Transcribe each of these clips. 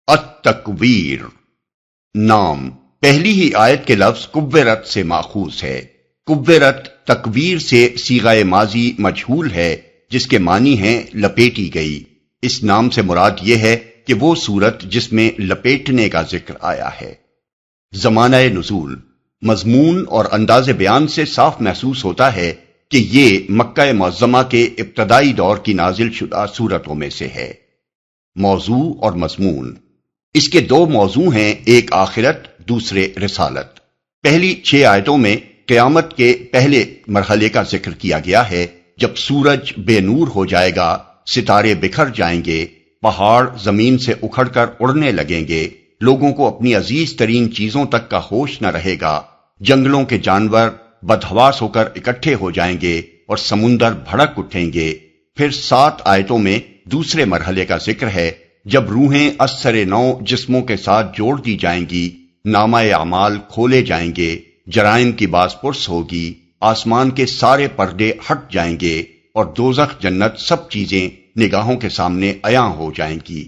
التکویر نام پہلی ہی آیت کے لفظ کورت سے ماخوذ ہے۔ کورت تکویر سے صیغہ ماضی مجہول ہے جس کے معنی ہیں لپیٹی گئی۔ اس نام سے مراد یہ ہے کہ وہ صورت جس میں لپیٹنے کا ذکر آیا ہے۔ زمانہ نزول مضمون اور انداز بیان سے صاف محسوس ہوتا ہے کہ یہ مکہ معظمہ کے ابتدائی دور کی نازل شدہ صورتوں میں سے ہے۔ موضوع اور مضمون اس کے دو موضوع ہیں، ایک آخرت، دوسرے رسالت۔ پہلی 6 آیتوں میں قیامت کے پہلے مرحلے کا ذکر کیا گیا ہے، جب سورج بے نور ہو جائے گا، ستارے بکھر جائیں گے، پہاڑ زمین سے اکھڑ کر اڑنے لگیں گے، لوگوں کو اپنی عزیز ترین چیزوں تک کا ہوش نہ رہے گا، جنگلوں کے جانور بدحواس ہو کر اکٹھے ہو جائیں گے اور سمندر بھڑک اٹھیں گے۔ پھر 7 آیتوں میں دوسرے مرحلے کا ذکر ہے، جب روحیں اثر نو جسموں کے ساتھ جوڑ دی جائیں گی، نامہ اعمال کھولے جائیں گے، جرائم کی باز پرس ہوگی، آسمان کے سارے پردے ہٹ جائیں گے اور دوزخ جنت سب چیزیں نگاہوں کے سامنے عیاں ہو جائیں گی۔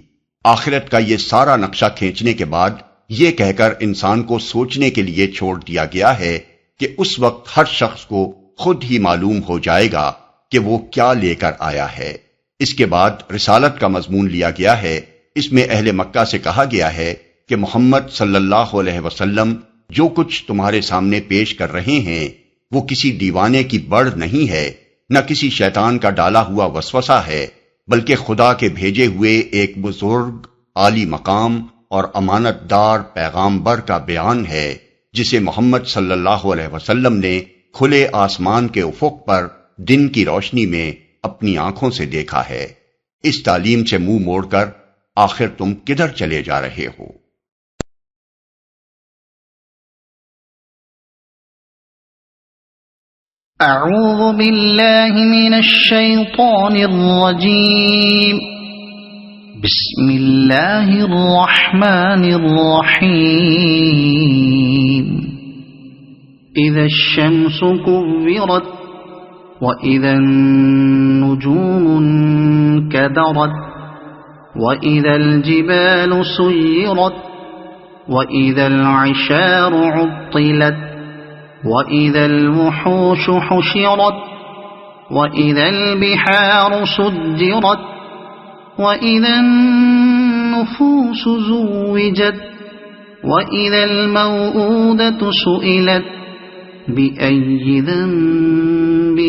آخرت کا یہ سارا نقشہ کھینچنے کے بعد یہ کہہ کر انسان کو سوچنے کے لیے چھوڑ دیا گیا ہے کہ اس وقت ہر شخص کو خود ہی معلوم ہو جائے گا کہ وہ کیا لے کر آیا ہے۔ اس کے بعد رسالت کا مضمون لیا گیا ہے۔ اس میں اہل مکہ سے کہا گیا ہے کہ محمد صلی اللہ علیہ وسلم جو کچھ تمہارے سامنے پیش کر رہے ہیں وہ کسی دیوانے کی بڑھ نہیں ہے، نہ کسی شیطان کا ڈالا ہوا وسوسہ ہے، بلکہ خدا کے بھیجے ہوئے ایک بزرگ، عالی مقام اور امانت دار پیغامبر کا بیان ہے، جسے محمد صلی اللہ علیہ وسلم نے کھلے آسمان کے افق پر دن کی روشنی میں اپنی آنکھوں سے دیکھا ہے۔ اس تعلیم سے منہ موڑ کر آخر تم کدھر چلے جا رہے ہو؟ اعوذ باللہ من الشیطان الرجیم، بسم اللہ الرحمن الرحیم۔ اذا الشمس كورت وَإِذَا النُّجُومُ انكَدَرَتْ وَإِذَا الْجِبَالُ سُيِّرَتْ وَإِذَا الْعِشَارُ عُطِّلَتْ وَإِذَا الْوُحُوشُ حُشِرَتْ وَإِذَا الْبِحَارُ سُجِّرَتْ وَإِذَا النُّفُوسُ زُوِّجَتْ وَإِذَا الْمَوْءُودَةُ سُئِلَتْ بِأَيِّ ذَنبٍ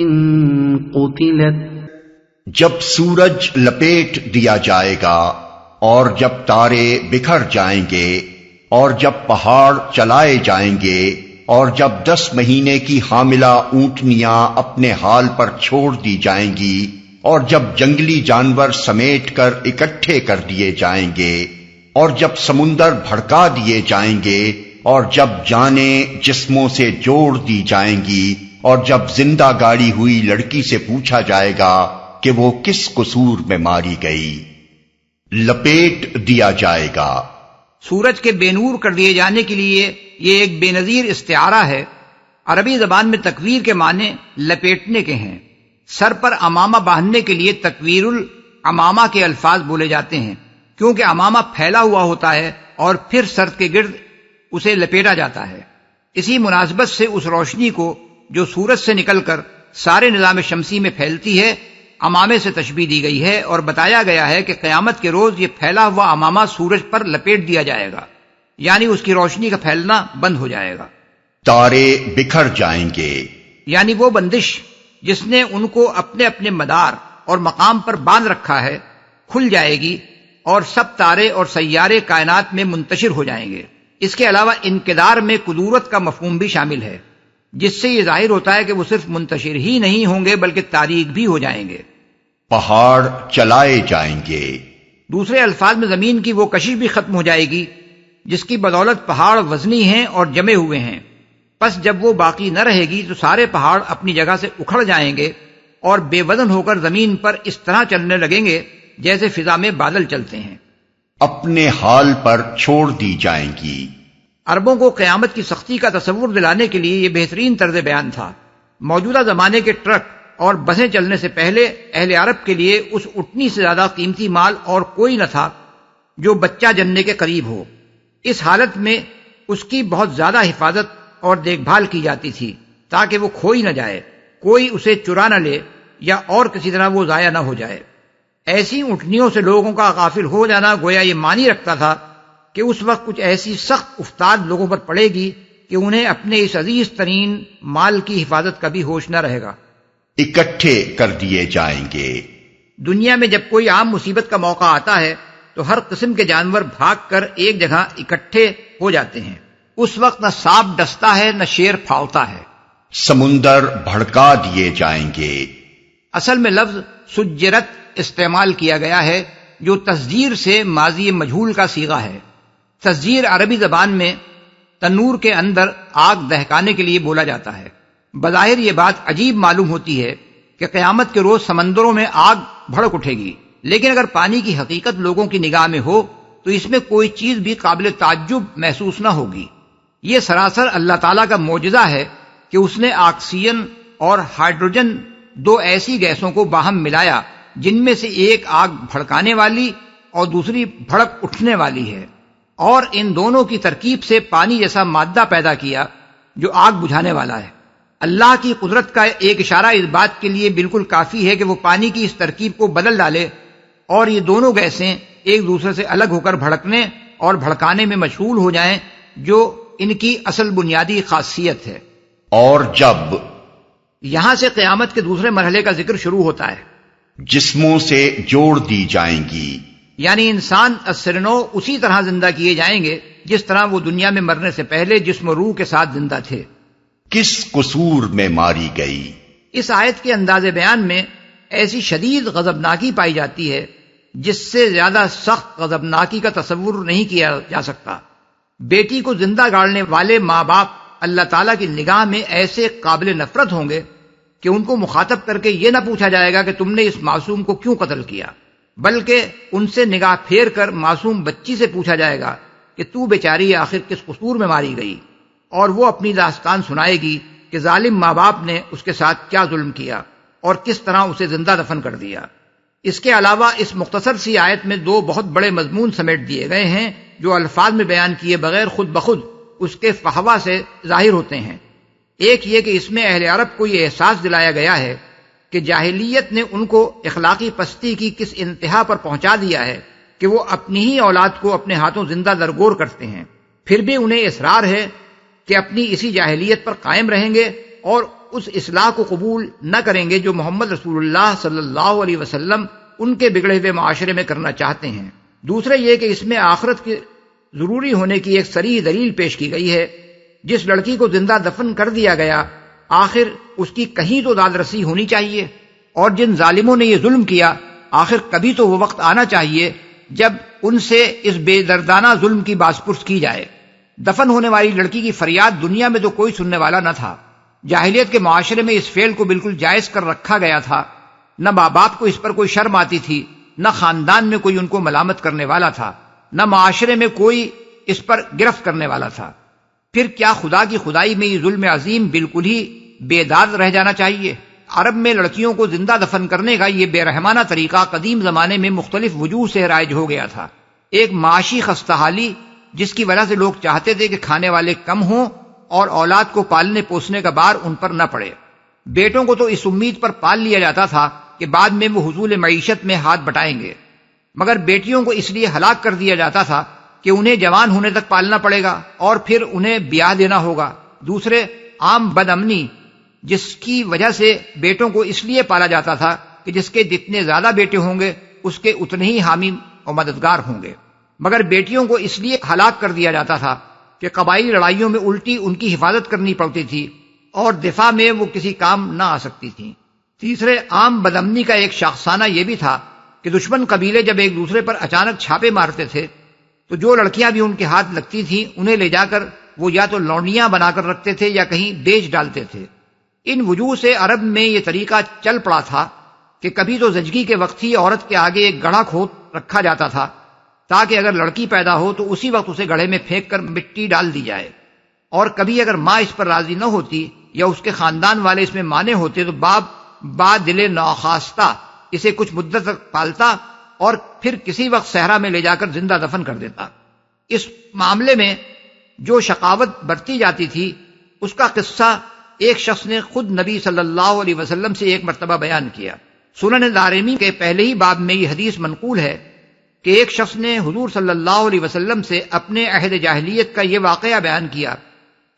قُتِلَتْ۔ جب سورج لپیٹ دیا جائے گا اور جب تارے بکھر جائیں گے اور جب پہاڑ چلائے جائیں گے اور جب 10 مہینے کی حاملہ اونٹنیاں اپنے حال پر چھوڑ دی جائیں گی اور جب جنگلی جانور سمیٹ کر اکٹھے کر دیے جائیں گے اور جب سمندر بھڑکا دیے جائیں گے اور جب جانیں جسموں سے جوڑ دی جائیں گی اور جب زندہ گاڑی ہوئی لڑکی سے پوچھا جائے گا کہ وہ کس قصور میں ماری گئی، لپیٹ دیا جائے گا۔ سورج کے بے نور کر دیے جانے کے لیے یہ ایک بے نظیر استعارہ ہے۔ عربی زبان میں تکویر کے معنی لپیٹنے کے ہیں۔ سر پر امامہ باندھنے کے لیے تکویر الامامہ کے الفاظ بولے جاتے ہیں، کیونکہ امامہ پھیلا ہوا ہوتا ہے اور پھر سر کے گرد اسے لپیٹا جاتا ہے۔ اسی مناسبت سے اس روشنی کو جو سورج سے نکل کر سارے نظام شمسی میں پھیلتی ہے امامے سے تشبیہ دی گئی ہے، اور بتایا گیا ہے کہ قیامت کے روز یہ پھیلا ہوا امامہ سورج پر لپیٹ دیا جائے گا، یعنی اس کی روشنی کا پھیلنا بند ہو جائے گا۔ تارے بکھر جائیں گے، یعنی وہ بندش جس نے ان کو اپنے اپنے مدار اور مقام پر باندھ رکھا ہے کھل جائے گی اور سب تارے اور سیارے کائنات میں منتشر ہو جائیں گے۔ اس کے علاوہ انقدار میں قدورت کا مفہوم بھی شامل ہے، جس سے یہ ظاہر ہوتا ہے کہ وہ صرف منتشر ہی نہیں ہوں گے بلکہ تاریک بھی ہو جائیں گے۔ پہاڑ چلائے جائیں گے، دوسرے الفاظ میں زمین کی وہ کشش بھی ختم ہو جائے گی جس کی بدولت پہاڑ وزنی ہیں اور جمے ہوئے ہیں۔ پس جب وہ باقی نہ رہے گی تو سارے پہاڑ اپنی جگہ سے اکھڑ جائیں گے اور بے وزن ہو کر زمین پر اس طرح چلنے لگیں گے جیسے فضا میں بادل چلتے ہیں۔ اپنے حال پر چھوڑ دی جائیں گی۔ عربوں کو قیامت کی سختی کا تصور دلانے کے لیے یہ بہترین طرز بیان تھا۔ موجودہ زمانے کے ٹرک اور بسیں چلنے سے پہلے اہل عرب کے لیے اس اٹھنی سے زیادہ قیمتی مال اور کوئی نہ تھا جو بچہ جننے کے قریب ہو۔ اس حالت میں اس کی بہت زیادہ حفاظت اور دیکھ بھال کی جاتی تھی تاکہ وہ کھوئی نہ جائے، کوئی اسے چرا نہ لے یا اور کسی طرح وہ ضائع نہ ہو جائے۔ ایسی اونٹنیوں سے لوگوں کا غافل ہو جانا گویا یہ معنی رکھتا تھا کہ اس وقت کچھ ایسی سخت افتاد لوگوں پر پڑے گی کہ انہیں اپنے اس عزیز ترین مال کی حفاظت کا بھی ہوش نہ رہے گا۔ اکٹھے کر دیے جائیں گے۔ دنیا میں جب کوئی عام مصیبت کا موقع آتا ہے تو ہر قسم کے جانور بھاگ کر ایک جگہ اکٹھے ہو جاتے ہیں۔ اس وقت نہ سانپ ڈستا ہے نہ شیر پھاڑتا ہے۔ سمندر بھڑکا دیے جائیں گے۔ اصل میں لفظ سجرت استعمال کیا گیا ہے جو تسجیر سے ماضی مجہول کا صیغہ ہے۔ تسجیر عربی زبان میں تنور کے اندر آگ دہکانے کے لیے بولا جاتا ہے۔ بظاہر یہ بات عجیب معلوم ہوتی ہے کہ قیامت کے روز سمندروں میں آگ بھڑک اٹھے گی، لیکن اگر پانی کی حقیقت لوگوں کی نگاہ میں ہو تو اس میں کوئی چیز بھی قابل تعجب محسوس نہ ہوگی۔ یہ سراسر اللہ تعالیٰ کا معجزہ ہے کہ اس نے آکسیجن اور ہائیڈروجن دو ایسی گیسوں کو باہم ملایا جن میں سے ایک آگ بھڑکانے والی اور دوسری بھڑک اٹھنے والی ہے، اور ان دونوں کی ترکیب سے پانی جیسا مادہ پیدا کیا جو آگ بجھانے والا ہے۔ اللہ کی قدرت کا ایک اشارہ اس بات کے لیے بالکل کافی ہے کہ وہ پانی کی اس ترکیب کو بدل ڈالے اور یہ دونوں گیسیں ایک دوسرے سے الگ ہو کر بھڑکنے اور بھڑکانے میں مشغول ہو جائیں، جو ان کی اصل بنیادی خاصیت ہے۔ اور جب یہاں سے قیامت کے دوسرے مرحلے کا ذکر شروع ہوتا ہے۔ جسموں سے جوڑ دی جائیں گی، یعنی انسان اثرنو اسی طرح زندہ کیے جائیں گے جس طرح وہ دنیا میں مرنے سے پہلے جسم و روح کے ساتھ زندہ تھے۔ کس قصور میں ماری گئی؟ اس آیت کے انداز بیان میں ایسی شدید غضبناکی پائی جاتی ہے جس سے زیادہ سخت غضبناکی کا تصور نہیں کیا جا سکتا۔ بیٹی کو زندہ گاڑنے والے ماں باپ اللہ تعالیٰ کی نگاہ میں ایسے قابل نفرت ہوں گے کہ ان کو مخاطب کر کے یہ نہ پوچھا جائے گا کہ تم نے اس معصوم کو کیوں قتل کیا، بلکہ ان سے نگاہ پھیر کر معصوم بچی سے پوچھا جائے گا کہ تو بیچاری آخر کس قصور میں ماری گئی، اور وہ اپنی داستان سنائے گی کہ ظالم ماں باپ نے اس کے ساتھ کیا ظلم کیا اور کس طرح اسے زندہ دفن کر دیا۔ اس کے علاوہ اس مختصر سی آیت میں دو بہت بڑے مضمون سمیٹ دیے گئے ہیں جو الفاظ میں بیان کیے بغیر خود بخود اس کے فحوا سے ظاہر ہوتے ہیں۔ ایک یہ کہ اس میں اہل عرب کو یہ احساس دلایا گیا ہے کہ جاہلیت نے ان کو اخلاقی پستی کی کس انتہا پر پہنچا دیا ہے کہ وہ اپنی ہی اولاد کو اپنے ہاتھوں زندہ درگور کرتے ہیں، پھر بھی انہیں اصرار ہے کہ اپنی اسی جاہلیت پر قائم رہیں گے اور اس اصلاح کو قبول نہ کریں گے جو محمد رسول اللہ صلی اللہ علیہ وسلم ان کے بگڑے ہوئے معاشرے میں کرنا چاہتے ہیں۔ دوسرے یہ کہ اس میں آخرت کے ضروری ہونے کی ایک صریح دلیل پیش کی گئی ہے۔ جس لڑکی کو زندہ دفن کر دیا گیا آخر اس کی کہیں تو داد رسی ہونی چاہیے، اور جن ظالموں نے یہ ظلم کیا آخر کبھی تو وہ وقت آنا چاہیے جب ان سے اس بے دردانہ ظلم کی بازپرس کی جائے۔ دفن ہونے والی لڑکی کی فریاد دنیا میں تو کوئی سننے والا نہ تھا۔ جاہلیت کے معاشرے میں اس فعل کو بالکل جائز کر رکھا گیا تھا، نہ ماں باپ کو اس پر کوئی شرم آتی تھی، نہ خاندان میں کوئی ان کو ملامت کرنے والا تھا، نہ معاشرے میں کوئی اس پر گرفت کرنے والا تھا۔ پھر کیا خدا کی خدائی میں یہ ظلم عظیم بالکل ہی بے داد رہ جانا چاہیے؟ عرب میں لڑکیوں کو زندہ دفن کرنے کا یہ بے رحمانہ طریقہ قدیم زمانے میں مختلف وجوہ سے رائج ہو گیا تھا۔ ایک معاشی خستہ حالی جس کی وجہ سے لوگ چاہتے تھے کہ کھانے والے کم ہوں اور اولاد کو پالنے پوسنے کا بار ان پر نہ پڑے۔ بیٹوں کو تو اس امید پر پال لیا جاتا تھا کہ بعد میں وہ حصول معیشت میں ہاتھ بٹائیں گے، مگر بیٹیوں کو اس لیے ہلاک کر دیا جاتا تھا کہ انہیں جوان ہونے تک پالنا پڑے گا اور پھر انہیں بیاہ دینا ہوگا۔ دوسرے عام بد امنی جس کی وجہ سے بیٹوں کو اس لیے پالا جاتا تھا کہ جس کے جتنے زیادہ بیٹے ہوں گے اس کے اتنے ہی حامی اور مددگار ہوں گے، مگر بیٹیوں کو اس لیے ہلاک کر دیا جاتا تھا کہ قبائلی لڑائیوں میں الٹی ان کی حفاظت کرنی پڑتی تھی اور دفاع میں وہ کسی کام نہ آ سکتی تھیں۔ تیسرے عام بدامنی کا ایک شاخسانہ یہ بھی تھا کہ دشمن قبیلے جب ایک دوسرے پر اچانک چھاپے مارتے تھے تو جو لڑکیاں بھی ان کے ہاتھ لگتی تھیں انہیں لے جا کر وہ یا تو لونڈیاں بنا کر رکھتے تھے یا کہیں بیچ ڈالتے تھے۔ ان وجوہ سے عرب میں یہ طریقہ چل پڑا تھا کہ کبھی تو زچگی کے وقت ہی عورت کے آگے ایک گڑھا کھود رکھا جاتا تھا تاکہ اگر لڑکی پیدا ہو تو اسی وقت اسے گڑھے میں پھینک کر مٹی ڈال دی جائے، اور کبھی اگر ماں اس پر راضی نہ ہوتی یا اس کے خاندان والے اس میں مانے ہوتے تو باپ با دل ناخواستہ اسے کچھ مدت تک پالتا اور پھر کسی وقت صحرا میں لے جا کر زندہ دفن کر دیتا۔ اس معاملے میں جو شقاوت برتی جاتی تھی اس کا قصہ ایک شخص نے خود نبی صلی اللہ علیہ وسلم سے ایک مرتبہ بیان کیا۔ سنن دارمی کے پہلے ہی باب میں یہ حدیث منقول ہے کہ ایک شخص نے حضور صلی اللہ علیہ وسلم سے اپنے عہد جاہلیت کا یہ واقعہ بیان کیا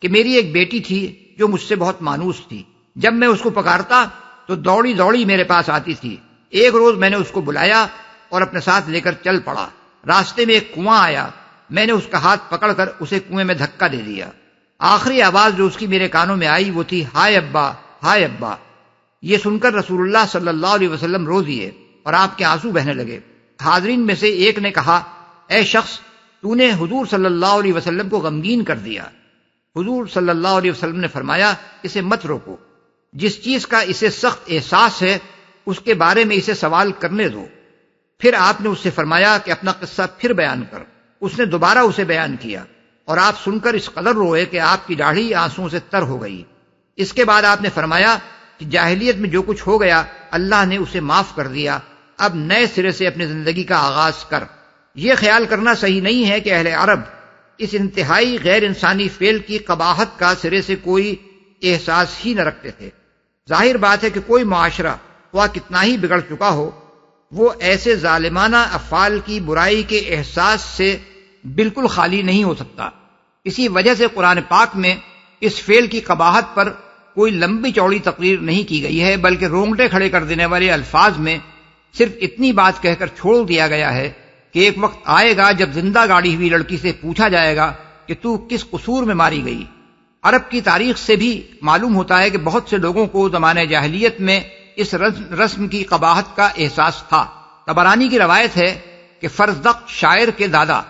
کہ میری ایک بیٹی تھی جو مجھ سے بہت مانوس تھی۔ جب میں اس کو پکارتا تو دوڑی دوڑی میرے پاس آتی تھی۔ ایک روز میں نے اس کو بلایا اور اپنے ساتھ لے کر چل پڑا۔ راستے میں ایک کنواں آیا، میں نے اس کا ہاتھ پکڑ کر اسے کنویں میں دھکا دے دیا۔ آخری آواز جو اس کی میرے کانوں میں آئی وہ تھی ہائے ابا، ہائے ابا۔ یہ سن کر رسول اللہ صلی اللہ علیہ وسلم رو دیے اور آپ کے آنسو بہنے لگے۔ حاضرین میں سے ایک نے کہا، اے شخص، تو نے حضور صلی اللہ علیہ وسلم کو غمگین کر دیا۔ حضور صلی اللہ علیہ وسلم نے فرمایا، اسے مت روکو، جس چیز کا اسے سخت احساس ہے اس کے بارے میں اسے سوال کرنے دو۔ پھر آپ نے اس سے فرمایا کہ اپنا قصہ پھر بیان کر۔ اس نے دوبارہ اسے بیان کیا اور آپ سن کر اس قدر روئے کہ آپ کی داڑھی آنسوؤں سے تر ہو گئی۔ اس کے بعد آپ نے فرمایا کہ جاہلیت میں جو کچھ ہو گیا اللہ نے اسے معاف کر دیا، اب نئے سرے سے اپنی زندگی کا آغاز کر۔ یہ خیال کرنا صحیح نہیں ہے کہ اہل عرب اس انتہائی غیر انسانی فعل کی قباحت کا سرے سے کوئی احساس ہی نہ رکھتے تھے۔ ظاہر بات ہے کہ کوئی معاشرہ خواہ کتنا ہی بگڑ چکا ہو، وہ ایسے ظالمانہ افعال کی برائی کے احساس سے بالکل خالی نہیں ہو سکتا۔ اسی وجہ سے قرآن پاک میں اس فعل کی قباحت پر کوئی لمبی چوڑی تقریر نہیں کی گئی ہے، بلکہ رونگٹے کھڑے کر دینے والے الفاظ میں صرف اتنی بات کہہ کر چھوڑ دیا گیا ہے کہ ایک وقت آئے گا جب زندہ گاڑی ہوئی لڑکی سے پوچھا جائے گا کہ تو کس قصور میں ماری گئی۔ عرب کی تاریخ سے بھی معلوم ہوتا ہے کہ بہت سے لوگوں کو زمانہ جاہلیت میں اس رسم کی قباحت کا احساس تھا۔ طبرانی کی روایت ہے کہ فرزدق شاعر کے دادا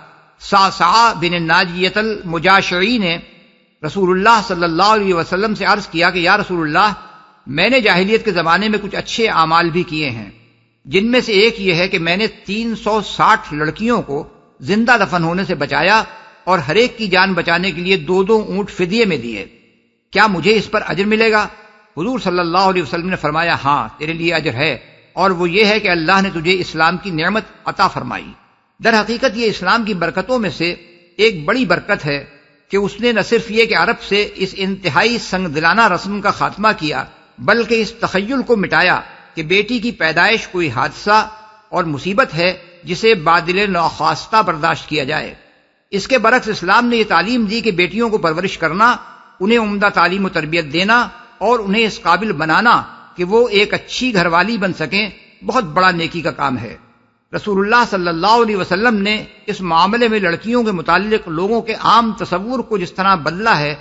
صعصع بن ناجیۃ المجاشعی نے رسول اللہ صلی اللہ علیہ وسلم سے عرض کیا کہ یا رسول اللہ، میں نے جاہلیت کے زمانے میں کچھ اچھے اعمال بھی کیے ہیں، جن میں سے ایک یہ ہے کہ میں نے 360 لڑکیوں کو زندہ دفن ہونے سے بچایا اور ہر ایک کی جان بچانے کے لیے 2 اونٹ فدیے میں دیے، کیا مجھے اس پر اجر ملے گا؟ حضور صلی اللہ علیہ وسلم نے فرمایا، ہاں تیرے لیے اجر ہے، اور وہ یہ ہے کہ اللہ نے تجھے اسلام کی نعمت عطا فرمائی۔ در حقیقت یہ اسلام کی برکتوں میں سے ایک بڑی برکت ہے کہ اس نے نہ صرف یہ کہ عرب سے اس انتہائی سنگ دلانہ رسم کا خاتمہ کیا، بلکہ اس تخیل کو مٹایا کہ بیٹی کی پیدائش کوئی حادثہ اور مصیبت ہے جسے بادل ناخواستہ برداشت کیا جائے۔ اس کے برعکس اسلام نے یہ تعلیم دی کہ بیٹیوں کو پرورش کرنا، انہیں عمدہ تعلیم و تربیت دینا اور انہیں اس قابل بنانا کہ وہ ایک اچھی گھر والی بن سکیں بہت بڑا نیکی کا کام ہے۔ رسول اللہ صلی اللہ علیہ وسلم نے اس معاملے میں لڑکیوں کے متعلق لوگوں کے عام تصور کو جس طرح بدلا ہے،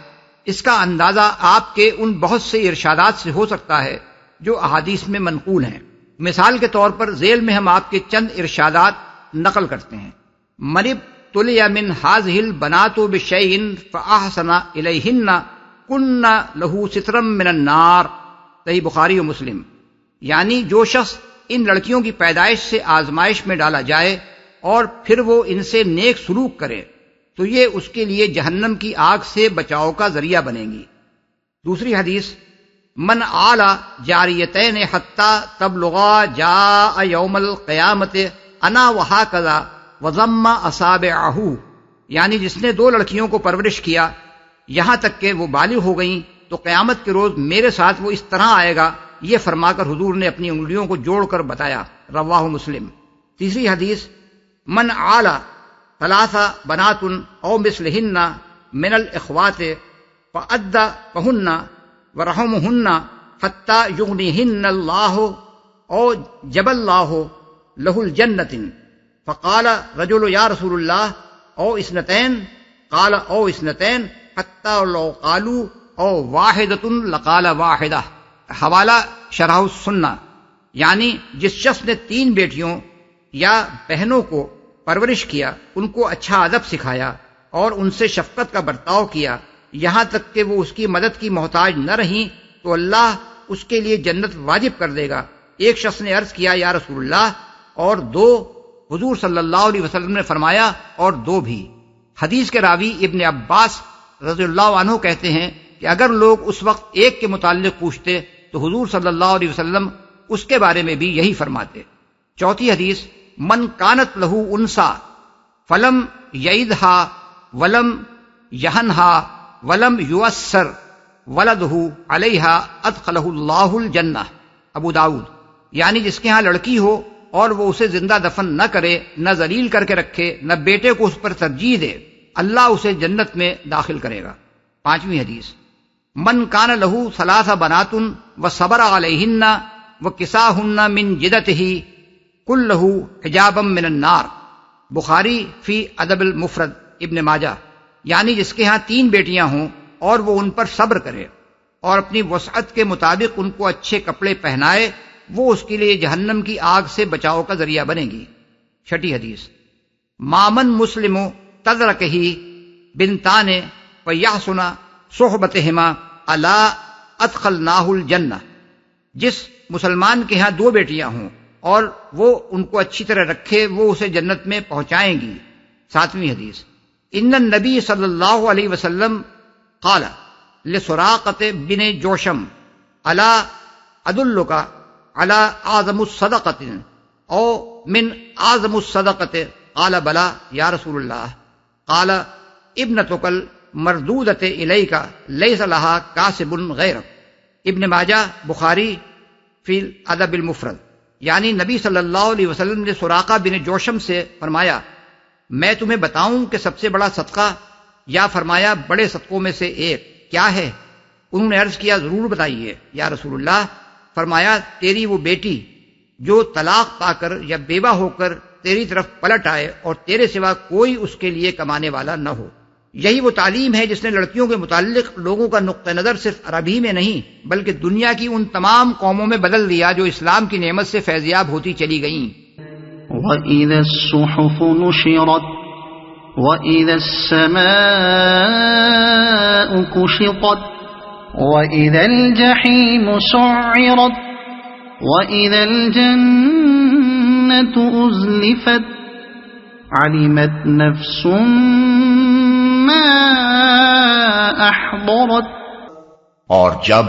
اس کا اندازہ آپ کے ان بہت سے ارشادات سے ہو سکتا ہے جو احادیث میں منقول ہیں۔ مثال کے طور پر ذیل میں ہم آپ کے چند ارشادات نقل کرتے ہیں۔ من ابتلی من هذه البنات بشیء فاحسن الیہن کن لہ سترا من النار، صحیح بخاری و مسلم۔ یعنی جو شخص ان لڑکیوں کی پیدائش سے آزمائش میں ڈالا جائے اور پھر وہ ان سے نیک سلوک کرے تو یہ اس کے لیے جہنم کی آگ سے بچاؤ کا ذریعہ بنے گی۔ دوسری حدیث، من آل جاریتین حتی تبلغا جاء یوم القیامت انا وہکذا وضم اصابعہ، یعنی جس نے 2 لڑکیوں کو پرورش کیا یہاں تک کہ وہ بالغ ہو گئیں تو قیامت کے روز میرے ساتھ وہ اس طرح آئے گا، یہ فرما کر حضور نے اپنی انگلیوں کو جوڑ کر بتایا، رواہ مسلم۔ تیسری حدیث، من آل 3 بنات او مثلہن من الاخوات فأدبہن ورحمہن حتی یغنیہن اللہ او جب اللہ لہ الجنۃ، فقال رجل یا رسول اللہ او اثنتین، قال او اثنتین حتی لو قالوا او واحدۃ لقال واحدہ۔ حوالہ شرح السنہ، یعنی جس شخص نے 3 بیٹیوں یا بہنوں کو پرورش کیا، ان کو اچھا ادب سکھایا اور ان سے شفقت کا برتاؤ کیا یہاں تک کہ وہ اس کی مدد کی محتاج نہ رہیں تو اللہ اس کے لیے جنت واجب کر دے گا۔ ایک شخص نے عرض کیا، یا رسول اللہ، اور 2؟ حضور صلی اللہ علیہ وسلم نے فرمایا، اور 2 بھی۔ حدیث کے راوی ابن عباس رضی اللہ عنہ کہتے ہیں کہ اگر لوگ اس وقت ایک کے متعلق پوچھتے تو حضور صلی اللہ علیہ وسلم اس کے بارے میں بھی یہی فرماتے۔ چوتھی حدیث، من کانت لہو انسا فلم یعدھا ولم یہنھا ولم یؤثر ولدہ علیہا ادخلہ اللہ الجنہ، ابو داؤد۔ یعنی جس کے ہاں لڑکی ہو اور وہ اسے زندہ دفن نہ کرے، نہ ذلیل کر کے رکھے، نہ بیٹے کو اس پر ترجیح دے، اللہ اسے جنت میں داخل کرے گا۔ پانچویں حدیث، من کان لہو ثلاث بنات وصبر علیہن وکساہن من جدتہ کلہ حجابا من النار، بخاری فی ادب المفرد، ابن ماجہ۔ یعنی جس کے ہاں 3 بیٹیاں ہوں اور وہ ان پر صبر کرے اور اپنی وسعت کے مطابق ان کو اچھے کپڑے پہنائے، وہ اس کے لیے جہنم کی آگ سے بچاؤ کا ذریعہ بنے گی۔ چھٹی حدیث، مامن مسلم تذرکہ بنتان فیحسن صحبتہما الا ادخلناہ الجنہ، جس مسلمان کے ہاں 2 بیٹیاں ہوں اور وہ ان کو اچھی طرح رکھے، وہ اسے جنت میں پہنچائیں گی۔ ساتویں حدیث، ان النبی صلی اللہ علیہ وسلم قال لسراقۃ بن جوشم الا ادلک علی اعظم الصدقۃ او من اعظم الصدقۃ قال بلا یا رسول اللہ، قال ابنتک المردودۃ الیک لیس لها کاسب غیرک، ابن ماجہ، بخاری فی الادب المفرد۔ یعنی نبی صلی اللہ علیہ وسلم نے سراقہ بن جوشم سے فرمایا، میں تمہیں بتاؤں کہ سب سے بڑا صدقہ، یا فرمایا بڑے صدقوں میں سے ایک کیا ہے؟ انہوں نے عرض کیا ضرور بتائیے یا رسول اللہ۔ فرمایا تیری وہ بیٹی جو طلاق پا کر یا بیوہ ہو کر تیری طرف پلٹ آئے اور تیرے سوا کوئی اس کے لیے کمانے والا نہ ہو۔ یہی وہ تعلیم ہے جس نے لڑکیوں کے متعلق لوگوں کا نقطہ نظر صرف عربی میں نہیں بلکہ دنیا کی ان تمام قوموں میں بدل دیا جو اسلام کی نعمت سے فیضیاب ہوتی چلی گئیں۔ وَإِذَا الصُّحُفُ نُشِرَتْ وَإِذَا السَّمَاءُ كُشِطَتْ وَإِذَا الْجَحِيمُ سُعِّرَتْ وَإِذَا الْجَنَّةُ أُزْلِفَتْ عَلِمَتْ نَفْسٌ مَّا أَحْضَرَتْ۔ اور جب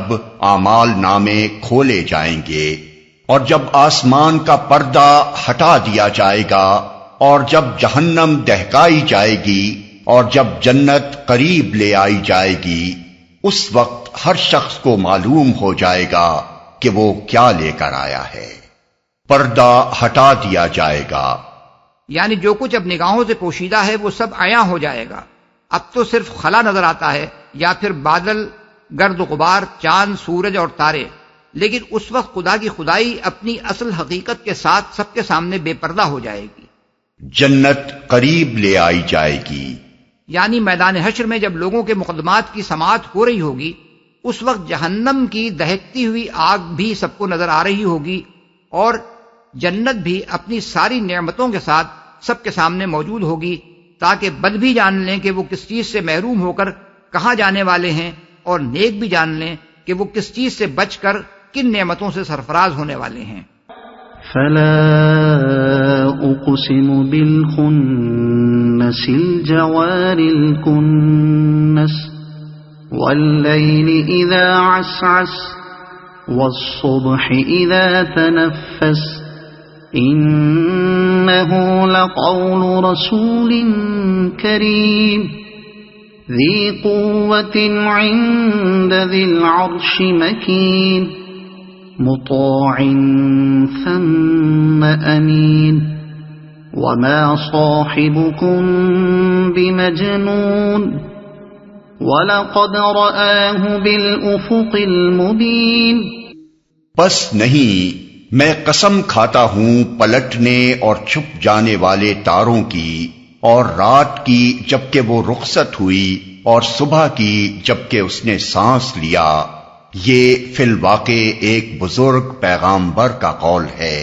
اعمال نامے کھولے جائیں گے اور جب آسمان کا پردہ ہٹا دیا جائے گا اور جب جہنم دہکائی جائے گی اور جب جنت قریب لے آئی جائے گی، اس وقت ہر شخص کو معلوم ہو جائے گا کہ وہ کیا لے کر آیا ہے۔ پردہ ہٹا دیا جائے گا، یعنی جو کچھ اب نگاہوں سے پوشیدہ ہے وہ سب عیاں ہو جائے گا۔ اب تو صرف خلا نظر آتا ہے یا پھر بادل، گرد و غبار، چاند، سورج اور تارے، لیکن اس وقت خدا کی خدائی اپنی اصل حقیقت کے ساتھ سب کے سامنے بے پردہ ہو جائے گی۔ جنت قریب لے آئی جائے گی، یعنی میدان حشر میں جب لوگوں کے مقدمات کی سماعت ہو رہی ہوگی، اس وقت جہنم کی دہکتی ہوئی آگ بھی سب کو نظر آ رہی ہوگی اور جنت بھی اپنی ساری نعمتوں کے ساتھ سب کے سامنے موجود ہوگی، تاکہ بد بھی جان لیں کہ وہ کس چیز سے محروم ہو کر کہاں جانے والے ہیں، اور نیک بھی جان لیں کہ وہ کس چیز سے بچ کر کن نعمتوں سے سرفراز ہونے والے ہیں۔ فلا اقسم بالخنس الجوار الكنس واللیل اذا عسعس والصبح اذا تنفس انه لقول رسول کریم ذی قوة عند ذی العرش مکین مطاع ثم امین وما صاحبكم بمجنون وَلَقَدْ رَآهُ بِالْأُفُقِ الْمُبِينِ۔ پس نہیں، میں قسم کھاتا ہوں پلٹنے اور چھپ جانے والے تاروں کی، اور رات کی جبکہ وہ رخصت ہوئی، اور صبح کی جبکہ اس نے سانس لیا۔ یہ فی الواقع ایک بزرگ پیغامبر کا قول ہے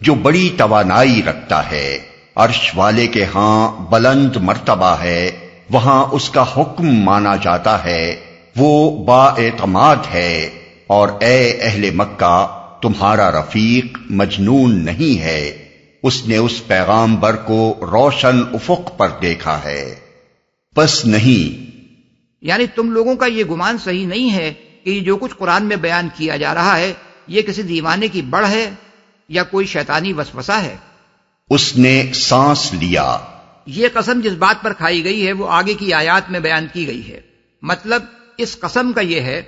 جو بڑی توانائی رکھتا ہے، عرش والے کے ہاں بلند مرتبہ ہے، وہاں اس کا حکم مانا جاتا ہے، وہ با اعتماد ہے، اور اے اہل مکہ تمہارا رفیق مجنون نہیں ہے، اس نے اس پیغامبر کو روشن افق پر دیکھا ہے۔ پس نہیں، یعنی تم لوگوں کا یہ گمان صحیح نہیں ہے کہ یہ جو کچھ قرآن میں بیان کیا جا رہا ہے یہ کسی دیوانے کی بڑھ ہے یا کوئی شیطانی وسوسہ ہے۔ اس نے سانس لیا۔ یہ قسم جس بات پر کھائی گئی ہے وہ آگے کی آیات میں بیان کی گئی ہے۔ مطلب اس قسم کا یہ ہے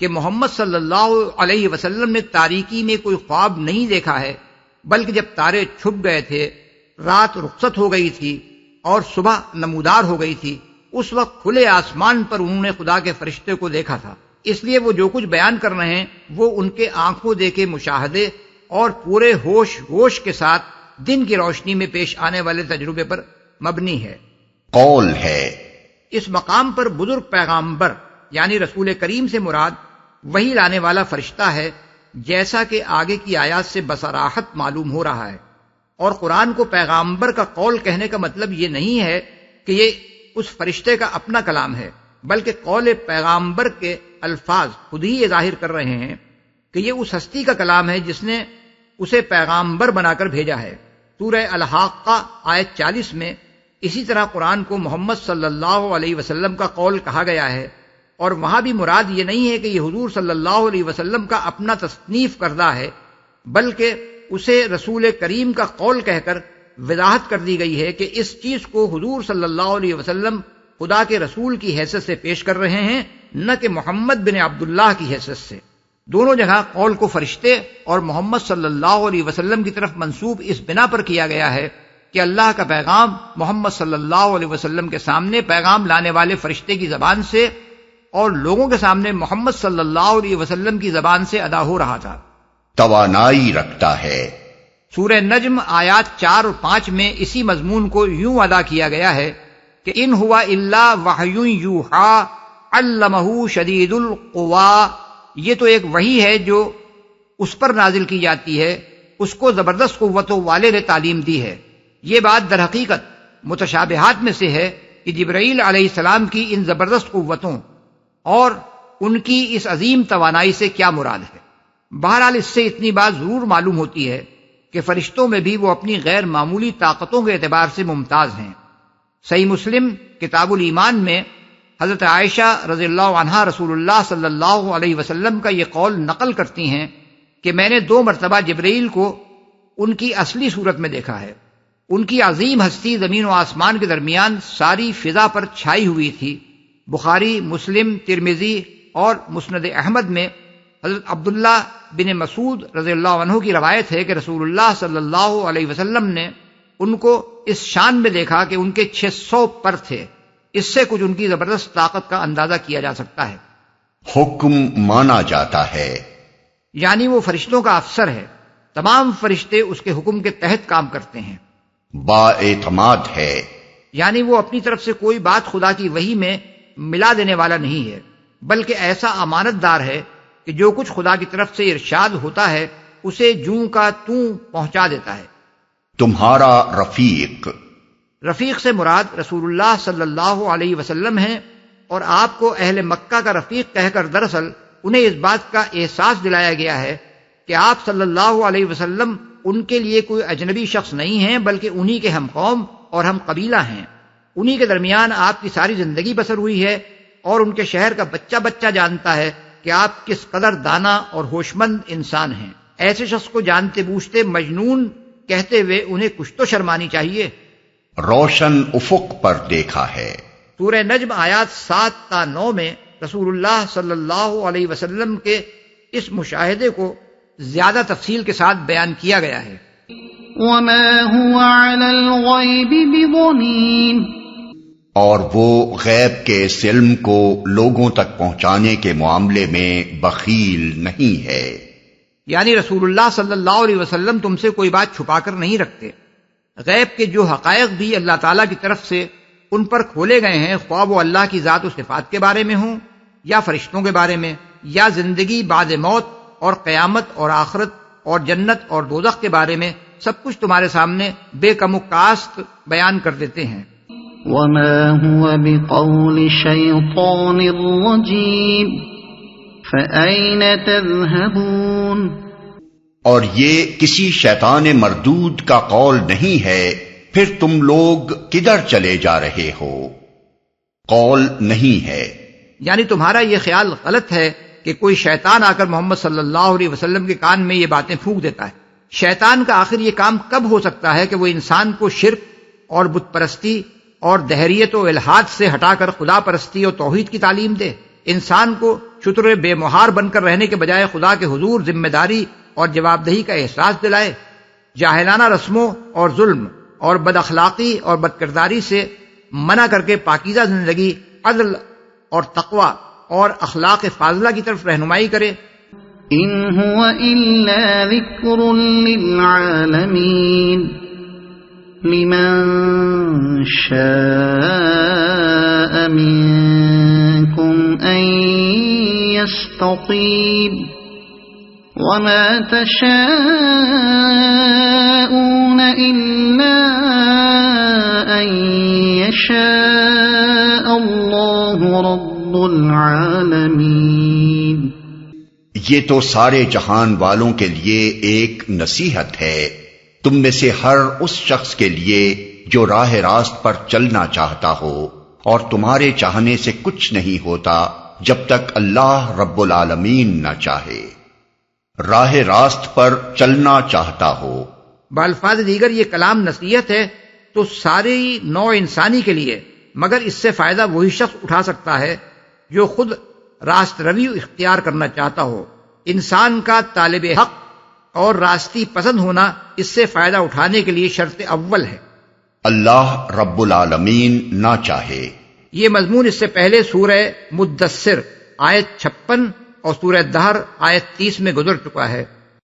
کہ محمد صلی اللہ علیہ وسلم نے تاریکی میں کوئی خواب نہیں دیکھا ہے، بلکہ جب تارے چھپ گئے تھے، رات رخصت ہو گئی تھی اور صبح نمودار ہو گئی تھی، اس وقت کھلے آسمان پر انہوں نے خدا کے فرشتے کو دیکھا تھا۔ اس لیے وہ جو کچھ بیان کر رہے ہیں وہ ان کے آنکھوں دیکھے مشاہدے اور پورے ہوش کے ساتھ دن کی روشنی میں پیش آنے والے تجربے پر مبنی ہے۔ قول ہے۔ اس مقام پر بزرگ پیغامبر یعنی رسول کریم سے مراد وحی لانے والا فرشتہ ہے، جیسا کہ آگے کی آیات سے بصراحت معلوم ہو رہا ہے۔ اور قرآن کو پیغامبر کا قول کہنے کا مطلب یہ نہیں ہے کہ یہ اس فرشتے کا اپنا کلام ہے، بلکہ قول پیغامبر کے الفاظ خود ہی یہ ظاہر کر رہے ہیں کہ یہ اس ہستی کا کلام ہے جس نے اسے پیغامبر بنا کر بھیجا ہے۔ سورہ الحاقہ آیت 40 میں اسی طرح قرآن کو محمد صلی اللہ علیہ وسلم کا قول کہا گیا ہے، اور وہاں بھی مراد یہ نہیں ہے کہ یہ حضور صلی اللہ علیہ وسلم کا اپنا تصنیف کردہ ہے، بلکہ اسے رسول کریم کا قول کہہ کر وضاحت کر دی گئی ہے کہ اس چیز کو حضور صلی اللہ علیہ وسلم خدا کے رسول کی حیثیت سے پیش کر رہے ہیں، نہ کہ محمد بن عبداللہ کی حیثیت سے۔ دونوں جگہ قول کو فرشتے اور محمد صلی اللہ علیہ وسلم کی طرف منسوب اس بنا پر کیا گیا ہے کہ اللہ کا پیغام محمد صلی اللہ علیہ وسلم کے سامنے پیغام لانے والے فرشتے کی زبان سے اور لوگوں کے سامنے محمد صلی اللہ علیہ وسلم کی زبان سے ادا ہو رہا تھا۔ توانائی رکھتا ہے۔ سورہ نجم آیات 4 اور 5 میں اسی مضمون کو یوں ادا کیا گیا ہے کہ ان ہوا الا وحی یوحا علمہ شدید القوا، یہ تو ایک وحی ہے جو اس پر نازل کی جاتی ہے، اس کو زبردست قوتوں والے نے تعلیم دی ہے۔ یہ بات در حقیقت متشابہات میں سے ہے کہ جبرائیل علیہ السلام کی ان زبردست قوتوں اور ان کی اس عظیم توانائی سے کیا مراد ہے۔ بہرحال اس سے اتنی بات ضرور معلوم ہوتی ہے کہ فرشتوں میں بھی وہ اپنی غیر معمولی طاقتوں کے اعتبار سے ممتاز ہیں۔ صحیح مسلم کتاب الایمان میں حضرت عائشہ رضی اللہ عنہا رسول اللہ صلی اللہ علیہ وسلم کا یہ قول نقل کرتی ہیں کہ میں نے 2 مرتبہ جبرائیل کو ان کی اصلی صورت میں دیکھا ہے۔ ان کی عظیم ہستی زمین و آسمان کے درمیان ساری فضا پر چھائی ہوئی تھی۔ بخاری، مسلم، ترمذی اور مسند احمد میں حضرت عبداللہ بن مسعود رضی اللہ عنہ کی روایت ہے کہ رسول اللہ صلی اللہ علیہ وسلم نے ان کو اس شان میں دیکھا کہ ان کے 600 پر تھے۔ اس سے کچھ ان کی زبردست طاقت کا اندازہ کیا جا سکتا ہے۔ حکم مانا جاتا ہے، یعنی وہ فرشتوں کا افسر ہے، تمام فرشتے اس کے حکم کے تحت کام کرتے ہیں۔ با اعتماد ہے، یعنی وہ اپنی طرف سے کوئی بات خدا کی وحی میں ملا دینے والا نہیں ہے، بلکہ ایسا امانت دار ہے کہ جو کچھ خدا کی طرف سے ارشاد ہوتا ہے اسے جوں کا توں پہنچا دیتا ہے۔ تمہارا رفیق، رفیق سے مراد رسول اللہ صلی اللہ علیہ وسلم ہیں، اور آپ کو اہل مکہ کا رفیق کہہ کر دراصل انہیں اس بات کا احساس دلایا گیا ہے کہ آپ صلی اللہ علیہ وسلم ان کے لیے کوئی اجنبی شخص نہیں ہیں، بلکہ انہی کے ہم قوم اور ہم قبیلہ ہیں۔ انہی کے درمیان آپ کی ساری زندگی بسر ہوئی ہے، اور ان کے شہر کا بچہ بچہ جانتا ہے کہ آپ کس قدر دانا اور ہوشمند انسان ہیں۔ ایسے شخص کو جانتے بوجھتے مجنون کہتے ہوئے انہیں کچھ تو شرمانی چاہیے۔ روشن افق پر دیکھا ہے۔ سورہ نجم آیات 7 تا 9 میں رسول اللہ صلی اللہ علیہ وسلم کے اس مشاہدے کو زیادہ تفصیل کے ساتھ بیان کیا گیا ہے۔ وما هو على الغیب بضنین، اور وہ غیب کے اس علم کو لوگوں تک پہنچانے کے معاملے میں بخیل نہیں ہے۔ یعنی رسول اللہ صلی اللہ علیہ وسلم تم سے کوئی بات چھپا کر نہیں رکھتے۔ غیب کے جو حقائق بھی اللہ تعالیٰ کی طرف سے ان پر کھولے گئے ہیں، خواہ وہ اللہ کی ذات و صفات کے بارے میں ہوں، یا فرشتوں کے بارے میں، یا زندگی بعد موت اور قیامت اور آخرت اور جنت اور دوزخ کے بارے میں، سب کچھ تمہارے سامنے بے کم و کاست بیان کر دیتے ہیں۔ وما هو بقول شیطان الرجیم فأین تذهبون، اور یہ کسی شیطان مردود کا قول نہیں ہے، پھر تم لوگ کدھر چلے جا رہے ہو؟ قول نہیں ہے، یعنی تمہارا یہ خیال غلط ہے کہ کوئی شیطان آ کر محمد صلی اللہ علیہ وسلم کے کان میں یہ باتیں پھونک دیتا ہے۔ شیطان کا آخر یہ کام کب ہو سکتا ہے کہ وہ انسان کو شرک اور بت پرستی اور دہریت و الحاد سے ہٹا کر خدا پرستی اور توحید کی تعلیم دے، انسان کو شتر بے مہار بن کر رہنے کے بجائے خدا کے حضور ذمہ داری اور جواب دہی کا احساس دلائے، جاہلانہ رسموں اور ظلم اور بد اخلاقی اور بد کرداری سے منع کر کے پاکیزہ زندگی، عدل اور تقوی اور اخلاق فاضلہ کی طرف رہنمائی کرے۔ إن هو إلا ذكر للعالمين لمن شاء منكم أن يستقيم وما تشاءون إلا أن يشاء الله رب العالمين۔ یہ تو سارے جہان والوں کے لیے ایک نصیحت ہے، تم میں سے ہر اس شخص کے لیے جو راہ راست پر چلنا چاہتا ہو، اور تمہارے چاہنے سے کچھ نہیں ہوتا جب تک اللہ رب العالمین نہ چاہے۔ راہ راست پر چلنا چاہتا ہو، بالفاظ دیگر یہ کلام نصیحت ہے تو ساری نوع انسانی کے لیے، مگر اس سے فائدہ وہی شخص اٹھا سکتا ہے جو خود راست روی اختیار کرنا چاہتا ہو۔ انسان کا طالب حق اور راستی پسند ہونا اس سے فائدہ اٹھانے کے لیے شرط اول ہے۔ اللہ رب العالمین نہ چاہے۔ یہ مضمون اس سے پہلے سورہ مدثر آیت 56 اور سورہ دہر آیت 30 میں گزر چکا ہے۔